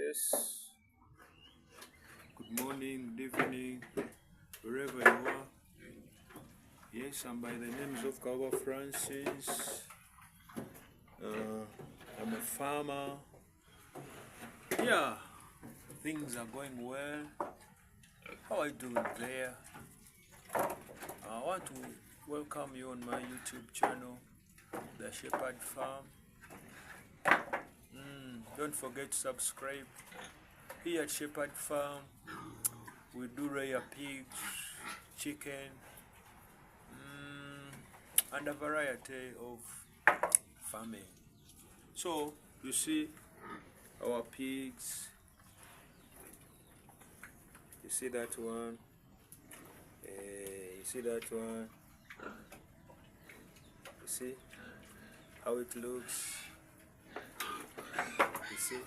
Yes. Good morning, good evening, wherever you are. Yes, I'm by the names of Kawa Francis. I'm a farmer. Yeah, things are going well. How are you doing there? I want to welcome you on my YouTube channel, The Shepherd Farm. Don't forget to subscribe. Here at Shepherd Farm, we do rear pigs, chicken, and a variety of farming. So you see our pigs, you see that one, you see that one, you see how it looks, you see